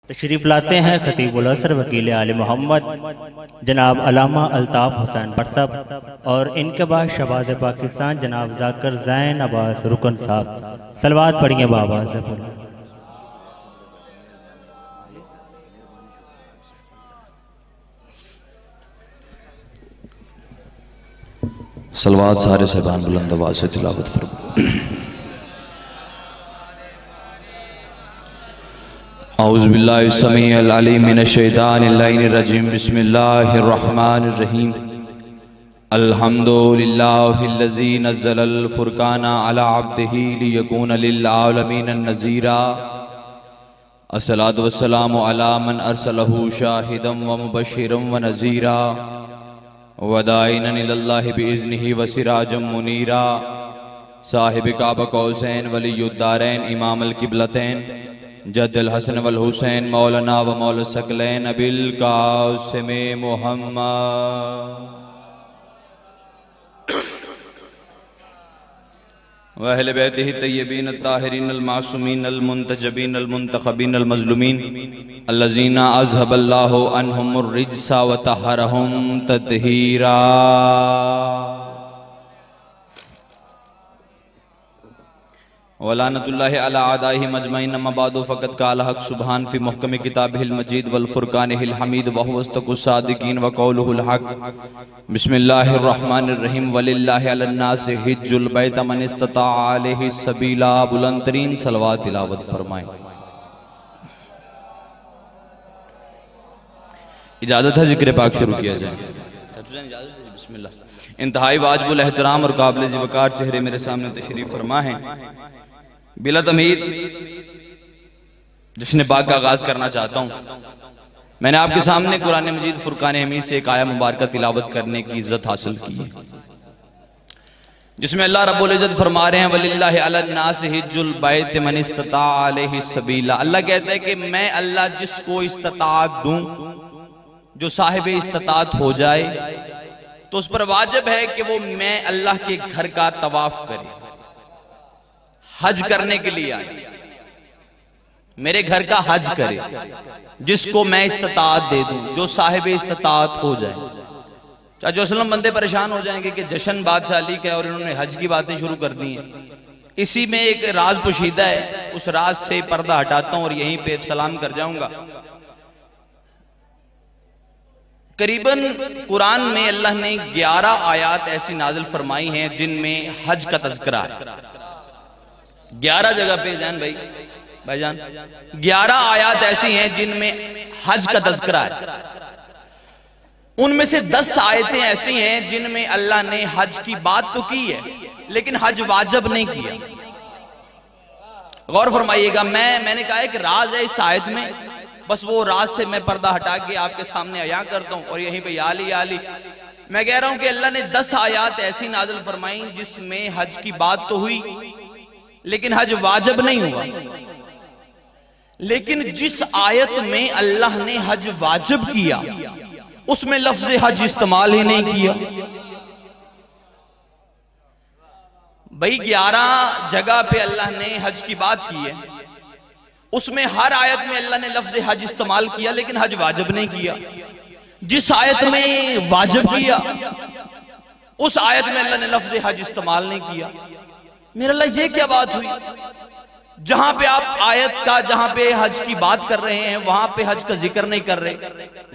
तशरीफ़ लाते हैं खतीबुल असर वकील आले मोहम्मद जनाब अल्लामा अल्ताफ़ हुसैन बरसब और इनके बाद शहबाज पाकिस्तान जनाब जाकर ज़ैन अब्बास रुकन साहब। सलवात पढ़िए बाबा से बोला। सलवात सारे साहबान बुलंद आवाज़ से तिलावत फरमाएं। औज़ु बिल्लाहि समीउल अलीम मिनश शैतानिर रजीम बिस्मिल्लाहिर रहमानिर रहीम अल्हम्दुलिल्लाहिल्लज़ी नज़्ज़लल फ़ुरक़ाना अला अब्दिही लियकूना लिल आलमीन नज़ीरा अस्सलातु वस्सलामु अला मन अरसलहु शाहिदम व मुबश्शिरम व नज़ीरा वदाइनन इलल्लाहि बिइज़्निही व सिराजम मुनीरा साहिब काबा कौसैन वलियुद्दारैन इमामुल क़िबलतैन जद्दुल हसन वल हुसैन मौलाना व मौला सकलैन अबिल कासिम मुहम्मद व अहले बैतिही तय्यबीन अत्ताहिरीन अल मासूमीन अल मुंतजबीन अल मुंतखबीन अल मज़लूमीन अल्लज़ीना अज़हबल्लाहु अन्हुमुर रिज्सा व तहरहुम तत्हीरा। वलानतुल्लाहि अला आदाइहि मजमईन अम्मा बादु फ़क़द क़ाल हक़ सुब्हान फ़ी मुहकम किताबिहिल मजीद वल फ़ुरक़ानिहिल हमीद व हुवा अस्दक़ुस सादिक़ीन व क़ौलुहुल हक़। बिस्मिल्लाहिर रहमानिर रहीम वलिल्लाहि अलन नासि हिज्जुल बैत मन इस्तताअ अलैहि सबीला। बुलंद तरीन सलवात तिलावत फरमाएं। इजाज़त है ज़िक्र पाक शुरू किया जाए। बिस्मिल्लाह। इंतहाई वाजिबुल एहतराम और काबिल ज़िवकार चेहरे मेरे सामने तशरीफ़ फरमा है। बिला तमीद जश्न बाग का आगाज करना चाहता हूँ। मैंने आपके सामने कुरान मजीद फुरकान हमीद से एक आया मुबारक तिलावत करने की इज्जत हासिल की है, जिसमें अल्लाह रब्बुल इज्जत फरमा रहे हैं वलिल्लाहि अलन नास हिज्जुल बैत मन इस्तताअ अलैहि सबीला। अल्लाह कहता है कि मैं अल्लाह जिसको इस्तिताअत दूं, जो साहिब इस्तिताअत हो जाए तो उस पर वाजिब है कि वो मैं अल्लाह के घर का तवाफ करे, हज करने के लिए आए, मेरे घर का हज करे, जिसको मैं इस्तिताअत दे दूं, जो साहिब इस्तिताअत हो जाए। चाचा असलम बंदे परेशान हो जाएंगे कि जश्न बादशाह अली का और इन्होंने हज की बातें शुरू कर दी हैं। इसी में एक राज पोशीदा है, उस राज से पर्दा हटाता हूं और यहीं पे सलाम कर जाऊंगा। करीबन कुरान में अल्लाह ने 11 आयात ऐसी नाजिल फरमाई हैं जिनमें हज का तज़किरा है। 11 जगह पे भाईजान 11 आयात ऐसी हैं जिनमें हज का तज़किरा है। उनमें से 10 आयतें ऐसी हैं जिनमें अल्लाह ने हज की बात तो की है लेकिन हज वाजिब नहीं किया। गौर फरमाइएगा। मैंने कहा है कि राज है इस आयत में, बस वो राज से मैं पर्दा हटा के आपके सामने अया करता हूं और यहीं पे याली याली मैं कह रहा हूं कि अल्लाह ने 10 आयात ऐसी नाज़िल फरमाई जिसमें हज की बात तो हुई लेकिन हज वाजिब नहीं हुआ। लेकिन जिस आयत में अल्लाह ने हज वाजिब किया उसमें लफ्ज हज इस्तेमाल ही नहीं किया। भाई 11 जगह पे अल्लाह ने हज की बात की है, उसमें हर आयत में अल्लाह ने लफ्ज हज इस्तेमाल किया लेकिन हज वाजिब नहीं किया। जिस आयत में वाजिब किया उस आयत में अल्लाह ने लफ्ज हज इस्तेमाल नहीं किया। मेरा अल्लाह ये क्या बात हुई? जहां पे आप आयत का जहां पे हज की बात कर रहे हैं वहां पे हज का जिक्र नहीं कर रहे,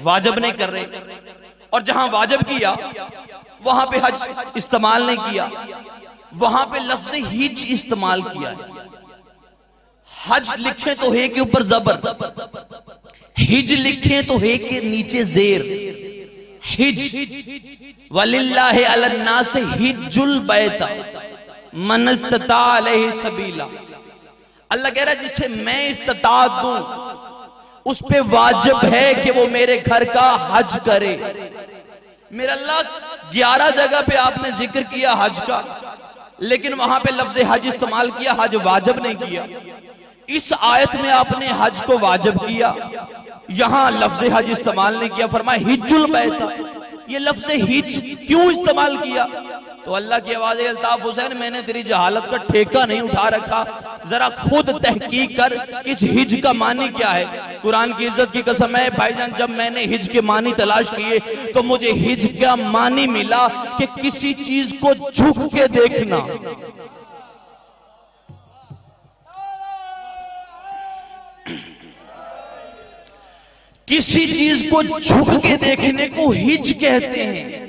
वाजिब नहीं कर रहे, और जहां वाजिब किया वहां पे हज इस्तेमाल नहीं किया, वहां पे लफ्ज हिज इस्तेमाल किया है। हज लिखे तो है के ऊपर जबर, हिज लिखे तो है के नीचे जेर। हिज वलिल्लाहि अलन नास हिज्जुल बैत मन इस्तताअ अलैहि सबीला। अल्लाह कह रहा है जिसे मैं इस्तिताअत दूं उस पे वाजिब है कि वो मेरे घर का हज करे। मेरा अल्लाह 11 जगह पे आपने जिक्र किया हज का, लेकिन वहां पे लफ्ज हज इस्तेमाल किया, हज वाजिब नहीं किया। इस आयत में आपने हज को वाजिब किया, यहां लफ्ज हज इस्तेमाल नहीं किया, फरमाया हिज्जुल बैत। ये लफ्ज हिज क्यों इस्तेमाल किया? तो अल्लाह की आवाज है, अल्ताफ हुसैन मैंने तेरी जहालत का ठेका नहीं उठा रखा, जरा खुद तहकीक कर किस हिज का मानी क्या है। कुरान की इज्जत की कसम है भाईजान, जब मैंने हिज के मानी तलाश किए तो मुझे हिज का मानी मिला कि किसी चीज को झुक के देखना। किसी चीज को झुक के देखने को हिज कहते हैं,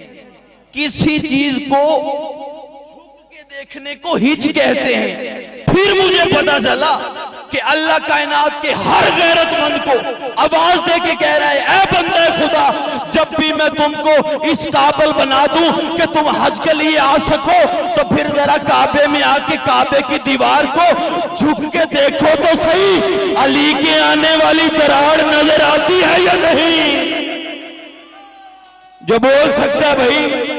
किसी चीज को झुक के देखने को हिज कहते हैं। फिर मुझे पता चला कि अल्लाह कायनात के हर गैरतमंद को आवाज दे के कह रहा है, ऐ बंदे खुदा, जब भी मैं तुमको इस काबिल बना दूं कि तुम हज के लिए आ सको, तो फिर जरा काबे में आके काबे की दीवार को झुक के देखो तो सही, अली के आने वाली दरार नजर आती है या नहीं। जो बोल सकता है भाई,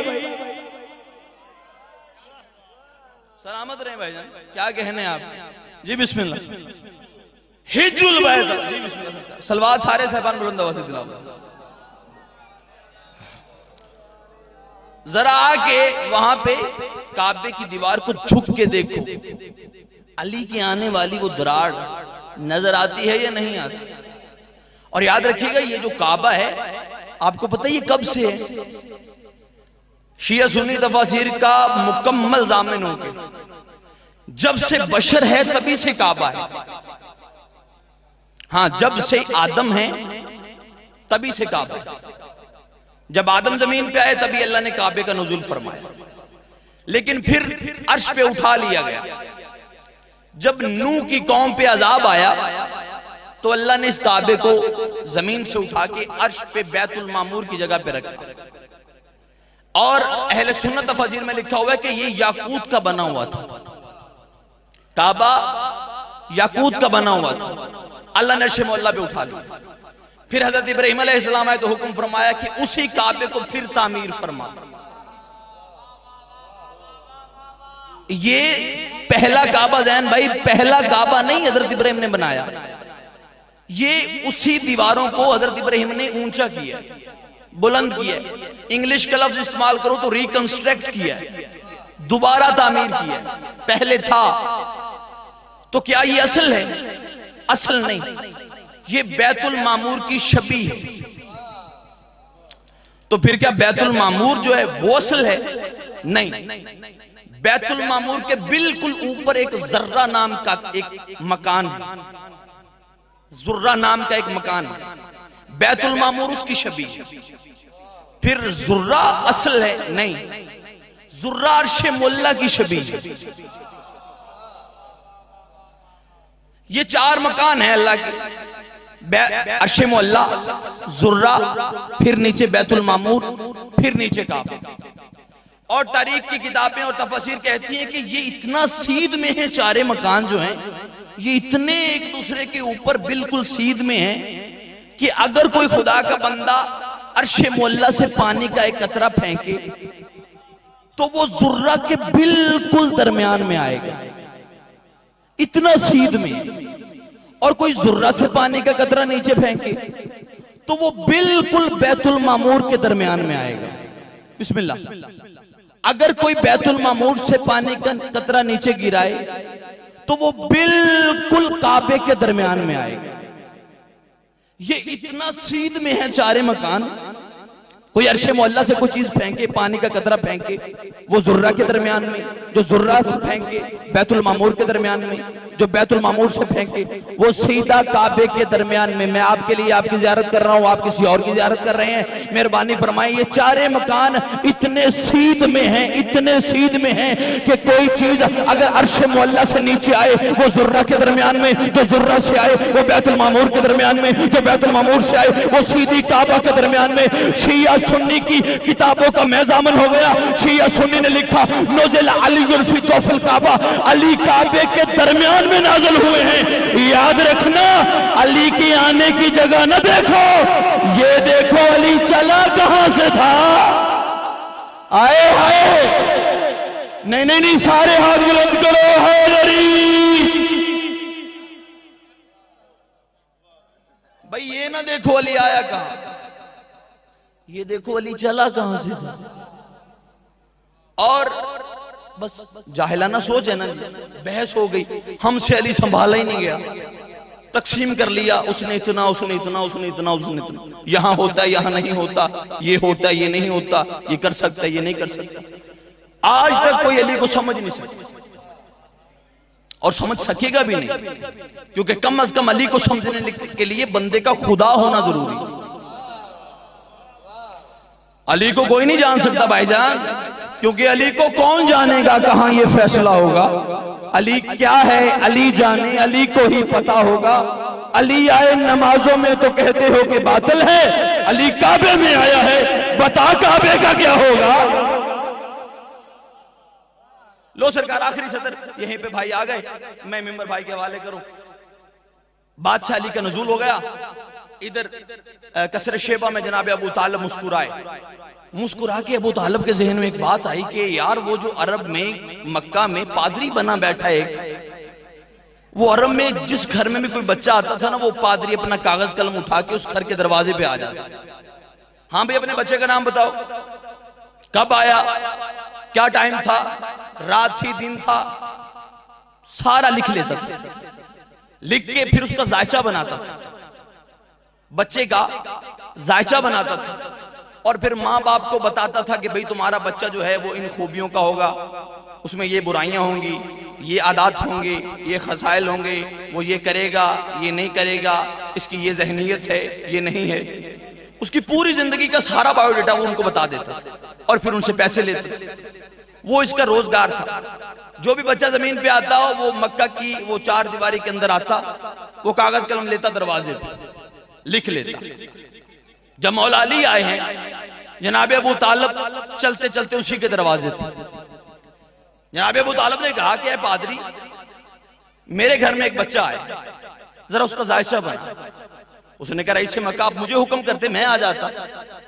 सलामत रहे भाईजान। क्या कहने आप जी? बिस्मिल्लाह। हिजुल बैत जी बिस्मिल्लाह। सलवात सारे साहबान बुलंद आवाज से दिलाओ। जरा आके वहां पे काबे की दीवार को झुक के देखो, अली के आने वाली वो दरार नजर आती है या नहीं आती। और याद रखिएगा ये जो काबा है, आपको पता है ये कब से है? शिया सुन्नी तफासिर का मुकम्मल जामिन होके जब से बशर है तभी से काबा है। हाँ, जब से आदम है तभी से काबा है। जब आदम जमीन पे आए तभी अल्लाह ने काबे का नुज़ूल फरमाया, लेकिन फिर अर्श पे उठा लिया गया। जब नूह की कौम पे अजाब आया तो अल्लाह ने इस काबे को जमीन से उठा के अर्श पे बैतुल मामूर की जगह पे रखा। और अहले सुन्नत तफसीर में लिखा हुआ है कि ये याकूत का बना हुआ था, काबा याकूत का बना हुआ था। अल्लाह ने अर्श मौला पे उठा लिया। फिर हजरत इब्राहीम अलैहिस्सलाम आए तो हुक्म फरमाया कि उसी काबे को फिर तामीर फरमा। ये पहला काबा जैन भाई, पहला काबा नहीं हजरत इब्राहीम ने बनाया, ये उसी दीवारों को हजरत इब्राहीम ने ऊंचा किया, बुलंद किया। इंग्लिश का लफ्ज इस्तेमाल करो तो रिकंस्ट्रक्ट किया, दोबारा तामीर किया। पहले था तो क्या ये असल है? असल नहीं, ये बैतुल मामूर की शबी है। तो फिर क्या बैतुल मामूर जो है वो असल है? नहीं, बैतुल मामूर के बिल्कुल ऊपर एक जर्रा नाम का एक मकान है, जुर्रा नाम का एक मकान है, बैतुल मामूर उसकी शबी है। फिर जुर्रा असल है? नहीं, जुर्रा अर्शे मुल्ला की शबी है। ये चार मकान है अल्लाह के, अर्शे मुल्ला, जुर्रा, फिर नीचे बैतुल मामूर, फिर नीचे काबा। और तारीख की किताबें और तफसीर कहती हैं कि ये इतना सीध में है, चारे मकान जो हैं ये इतने एक दूसरे के ऊपर बिल्कुल सीध में है कि अगर कोई खुदा का बंदा अर्शे मुल्ला से पानी का एक कतरा फेंके तो वो जुर्रा के बिल्कुल दरमियान में आएगा, इतना सीध में। और कोई जुर्रा से पानी का कतरा नीचे फेंके तो वो बिल्कुल बैतुल मामूर के दरमियान में आएगा। बिस्मिल्लाह। अगर कोई बैतुल मामूर से पानी का कतरा नीचे गिराए तो वो बिल्कुल काबे के दरमियान में आएगा। ये इतना सीध में है चारे मकान। कोई अर्शे मोहल्ला से कोई चीज फेंके, पानी का कतरा फेंके, वो जुर्रा के दरमियान में, जो जुर्रा से फेंके बैतुल मामूर के दरमियान में, जो बैतुल मामूर से फेंके वो सीधा काबे के दरमियान में। मैं आपके लिए आपकी ज़ियारत कर रहा हूँ, आप किसी और की ज़ियारत कर रहे हैं, मेहरबानी फरमाएं। ये चारे मकान इतने सीध में हैं, इतने सीध में हैं कि कोई चीज अगर अर्शे मोहल्ला से नीचे आए वो जुर्रा के दरमियान में, जो जुर्रा से आए वो बैतुल मामूर के दरमियान में, जो बैतुल मामूर से आए वो सीधी काबा के दरमियान में। शिया सुन्नी की किताबों का मैजामन हो गया। शिया सुन्नी ने लिखा नज़ल अली फी जौफिल काबा, अली काबे के दरमियान में नाज़िल हुए हैं। याद रखना, अली के आने की जगह न देखो, ये देखो अली चला कहां से था। आए हाय, नहीं नहीं नहीं, सारे हाथ बुलंद करो, हैदरी। भाई ये ना देखो अली आया कहां, ये देखो अली चला कहां से था। और बस जाहिलाना सोच है ना, बहस हो गई, हमसे अली संभाला ही नहीं गया, तकसीम कर लिया, उसने इतना, उसने इतना, उसने इतना, उसने इतना, यहां होता है, यहां नहीं होता, ये होता है, ये नहीं होता, ये कर सकता है, ये नहीं कर सकता। आज तक कोई अली को समझ नहीं सकता और समझ सकेगा भी नहीं, क्योंकि कम अज कम अली को समझने के लिए बंदे का खुदा होना जरूरी है। अली को कोई नहीं जान सकता भाईजान, क्योंकि अली को कौन जानेगा, कहां ये फैसला होगा। अली क्या है अली जाने, अली को ही पता होगा। अली आए नमाजों में तो कहते हो कि बातिल है, अली काबे में आया है, बता काबे का क्या होगा। लो सरकार आखिरी सतर यहीं पे भाई आ गए, मैं मिंबर भाई के हवाले करूं। बादशाह अली का नजूल हो गया, इधर कसर शेबा में जनाब अबू तालिब मुस्कुराए। मुस्कुरा के अबू तालिब के जहन में एक बात आई कि यार वो जो अरब में मक्का में पादरी बना बैठा है, वो अरब में जिस घर में भी कोई बच्चा आता था ना, वो पादरी अपना कागज कलम उठा के उस घर के दरवाजे पे आ जाता। हाँ भाई अपने बच्चे का नाम बताओ, कब आया, क्या टाइम था, रात थी, दिन था, सारा लिख लेता था। लिख के फिर उसका जायचा बनाता था, बच्चे का जायचा बनाता था, और फिर माँ बाप को बताता था कि भाई तुम्हारा बच्चा जो है वो इन खूबियों का होगा, उसमें ये बुराइयां होंगी, ये आदात होंगे, ये खसाइल होंगे, वो ये करेगा, ये नहीं करेगा, इसकी ये जहनीत है, ये नहीं है। उसकी पूरी जिंदगी का सारा बायोडेटा वो उनको बता देता और फिर उनसे पैसे लेते। वो इसका रोजगार था। जो भी बच्चा जमीन पे आता हो, वो मक्का की वो चार दीवारी के अंदर आता, वो कागज कलम लेता, दरवाजे पे लिख लेता। जब मौला अली आए हैं, जनाब अबू तालिब चलते चलते उसी के दरवाजे पे, जनाब अबू तालिब ने कहा कि पादरी मेरे घर में एक बच्चा आया, जरा उसका जायचा बना। उसने कहा रईस मक्का आप मुझे हुक्म करते मैं आ जाता,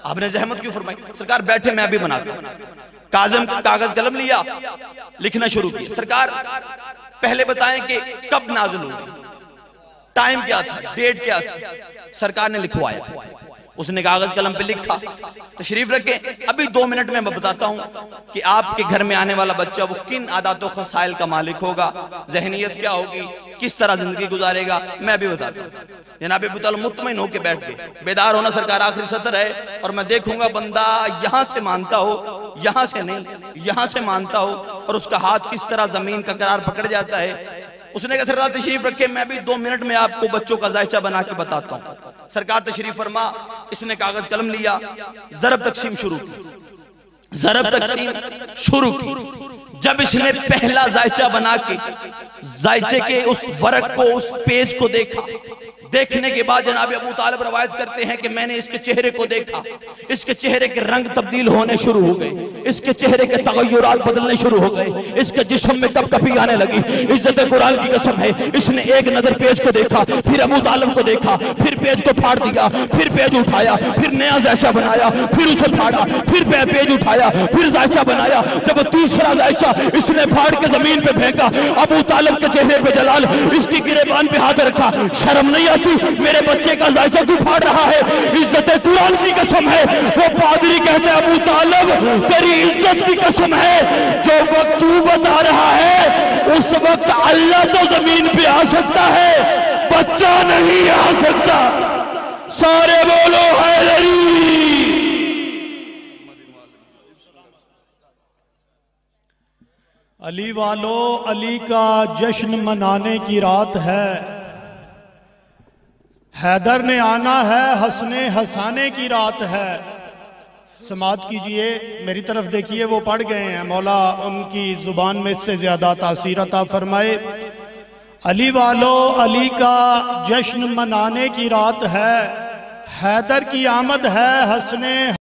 आपने जहमत क्यों फरमाई। सरकार बैठे मैं भी बनाता। कागज कलम लिया, लिखना शुरू किया। सरकार पहले बताएं कि कब नाज़िल होगी, टाइम क्या था, डेट क्या थी। सरकार ने लिखवाया, उसने कागज कलम पे लिखा, तशरीफ रखें अभी 2 मिनट में मैं बताता हूं कि आपके घर में आने वाला बच्चा वो किन आदातों खसाइल का मालिक होगा, जहनीत क्या होगी, किस तरह जिंदगी गुजारेगा, मैं अभी बताता हूं। जनाब अबू तालिब मुतमईन होकर बैठ गए। बेदार होना सरकार आखिरी सतर है, और मैं देखूंगा बंदा यहां से मानता हो, यहां से नहीं, यहां से मानता हो, और उसका हाथ किस तरह जमीन का करार पकड़ जाता है। उसने कहा सरकार तशरीफ रखे, मैं भी 2 मिनट में आपको बच्चों का जायचा बना के बताता हूं। सरकार तशरीफ फरमा, इसने कागज कलम लिया, जरब तकसीम शुरू की, जरब तकसीम शुरू की। जब इसने पहला जायचा बना के जायचे के उस वर्क को, उस पेज को देखा, देखने के बाद जनाब अबू तालिब रवायत करते हैं कि मैंने इसके चेहरे को देखा, इसके चेहरे के रंग तब्दील होने शुरू हो गए, इसके चेहरे के तगय्युरात बदलने शुरू हो गए, इसके जिस्म में कपकपी आने लगी। इज्जत कुरान की कसम है, इसने एक नजर पेज को देखा, फिर अबू तालिब को देखा, फिर पेज को फाड़ दिया, फिर पेज उठाया, फिर नया जायचा बनाया, फिर उसे फाड़ा, फिर पेज उठाया, फिर जायचा बनाया। जब तीसरा जायचा इसने फाड़ के जमीन पे फेंका, अबू तालिब के चेहरे पे जलाल, इसकी गिरेबान पे हाथ रखा, शर्म नहीं आती, मेरे बच्चे का जायचा क्यों फाड़ रहा है। इज्जत कुरान की कसम है, वो पादरी कहते हैं अबू तालिब तेरी इज्जत की कसम है, जो वक्त तू बता रहा है उस वक्त अल्लाह तो जमीन पे आ सकता है, बच्चा नहीं आ सकता। सारे बोलो हैदरी। अली वालों, अली का जश्न मनाने की रात है, हैदर ने आना है, हंसने हंसाने की रात है। समात कीजिए, मेरी तरफ देखिए, वो पढ़ गए हैं, मौला उनकी जुबान में इससे ज्यादा तासीर अता फरमाए। अली वालों, अली का जश्न मनाने की रात है, हैदर की आमद है, हंसने